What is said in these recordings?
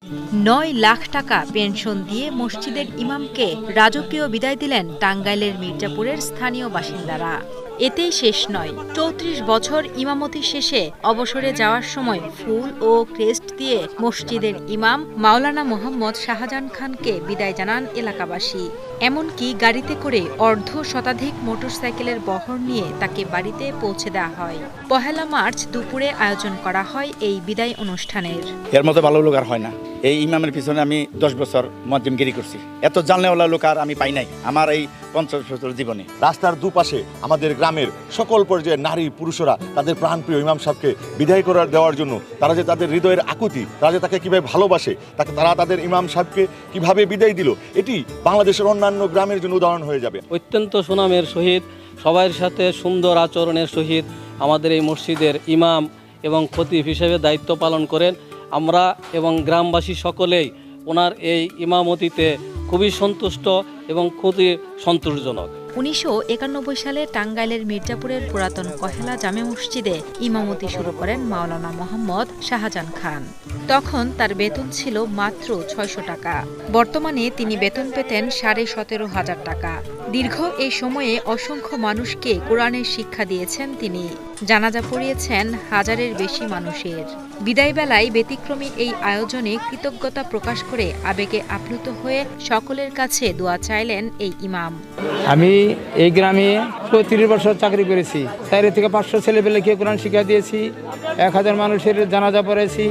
9 লাখ টাকা পেনশন দিয়ে মসজিদের ইমামকে রাজকীয় বিদায় দিলেন টাঙ্গাইলের মির্জাপুরের স্থানীয় বাসিন্দারা। এতেই শেষ নয়, 34 বছর ইমামতি শেষে অবসরে যাওয়ার সময় ফুল ও ক্রেস্ট দিয়ে মসজিদের ইমাম মাওলানা মোহাম্মদ শাহজাহান খানকে বিদায় জানান এলাকাবাসী। এমনকি গাড়িতে করে অর্ধ শতাধিক মোটরসাইকেলের বহর নিয়ে তাকে বাড়িতে পৌঁছে দেওয়া হয়। 1 মার্চ দুপুরে আয়োজন করা হয় এই বিদায় অনুষ্ঠানের। এর মতো ভালো লোক আর হয় না। এই ইমামের পিছনে আমি 10 বছর মুয়াজ্জিমগিরি করছি। এত জানলেওয়ালা লোক আর আমি পাই নাই আমার এই 50 বছর জীবনে। রাস্তার দুপাশে আমাদের গ্রামের সকল পর্যায়ের নারী পুরুষরা তাদের প্রাণপ্রিয় ইমাম সাহেবকে বিদায় করে দেওয়ার জন্য তারা যে তাদের হৃদয়ের আকুতি, তারা যে তাকে কিভাবে ভালোবাসে, তারা তাদের ইমাম সাহেবকে কিভাবে বিদায় দিল, এটি বাংলাদেশের অন্যান্য গ্রামের জন্য উদাহরণ হয়ে যাবে। অত্যন্ত সুনামের সহিত সবার সাথে সুন্দর আচরণের সহিত আমাদের এই মসজিদের ইমাম এবং খতিব হিসেবে দায়িত্ব পালন করেন। আমরা এবং গ্রামবাসী সকলেই ওনার এই ইমামতিতে খুবই সন্তুষ্ট এবং খুবই সন্তোষজনক। 1991 সালে টাঙ্গাইলের মির্জাপুরের পুরাতন কহেলা জামে মসজিদে ইমামতি শুরু করেন মাওলানা মোহাম্মদ শাহজাহান খান। তখন তার বেতন ছিল মাত্র 600 টাকা। বর্তমানে তিনি বেতন পেতেন 17,500 টাকা। দীর্ঘ এই সময়ে অসংখ্য মানুষকে কোরআনের শিক্ষা দিয়েছেন তিনি। জানাজা পড়িয়েছেন হাজারের বেশি মানুষের। বিদায় বেলায় ব্যতিক্রমী এই আয়োজনে কৃতজ্ঞতা প্রকাশ করে আবেগে আপ্লুত হয়ে সকলের কাছে দোয়া চাইলেন এই ইমাম। আমি এই গ্রামে 35 বছর চাকরি করেছি। 4 থেকে 500 ছেলেপেলেকে কোরআন শিক্ষা দিয়েছি। 1000 মানুষের জানাজা পড়েছি।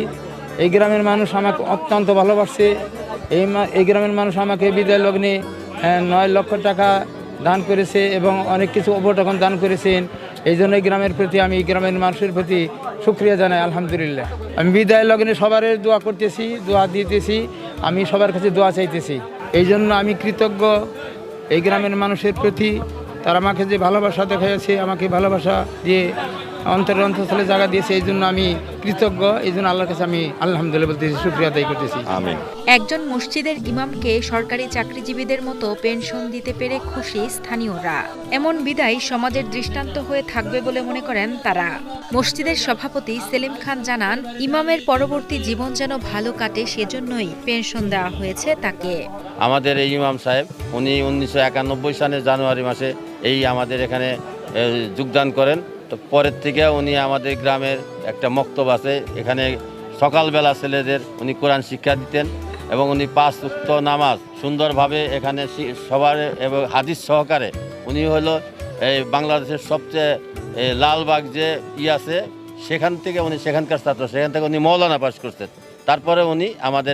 এই গ্রামের মানুষ আমাকে অত্যন্ত ভালোবাসছে। এই গ্রামের মানুষ আমাকে বিদায় লগ্নে 9 লক্ষ টাকা দান করেছে এবং অনেক কিছু উপটকন দান করেছেন। এই জন্য গ্রামের প্রতি আমি গ্রামের মানুষের প্রতি শুকরিয়া জানাই, আলহামদুলিল্লাহ। আমি বিদায় লগ্নে সবার দোয়া করতেছি, দোয়া দিতেছি, আমি সবার কাছে দোয়া চাইতেছি। এই জন্য আমি কৃতজ্ঞ এই গ্রামের মানুষের প্রতি। তারা আমাকে যে ভালোবাসা দেখাইছে, আমাকে ভালোবাসা দিয়ে অন্তঃস্থলে জায়গা দিয়েছে, এই জন্য আমি কৃতজ্ঞ। এই জন্য আল্লাহর কাছে আমি আলহামদুলিল্লাহ বলতেছি, শুকরিয়া আদায় করতেছি। আমিন। একজন মসজিদের ইমামকে সরকারি চাকরিজীবীদের মতো পেনশন দিতে পেরে খুশি স্থানীয়রা। এমন বিদায় সমাজের দৃষ্টান্ত হয়ে থাকবে বলে মনে করেন তারা। মসজিদের সভাপতি সেলিম খান জানান, ইমামের পরবর্তী জীবন যেন ভালো কাটে সেজন্যই পেনশন দেওয়া হয়েছে তাকে। আমাদের এই ইমাম সাহেব উনি 1991 সালের জানুয়ারি মাসে এই আমাদের এখানে যোগদান করেন। তো পরের থেকে উনি আমাদের গ্রামের একটা মক্তব আছে, এখানে সকালবেলা ছেলেদের উনি কোরআন শিক্ষা দিতেন এবং উনি 5 ওয়াক্ত নামাজ সুন্দরভাবে এখানে সবার এবং হাদিস সহকারে উনি হলো এই বাংলাদেশের সবচেয়ে লালবাগ যে আছে সেখান থেকে উনি সেখানকার ছাত্র, সেখান থেকে উনি মৌলানা পাশ করতেন। তারপরে উনি আমাদের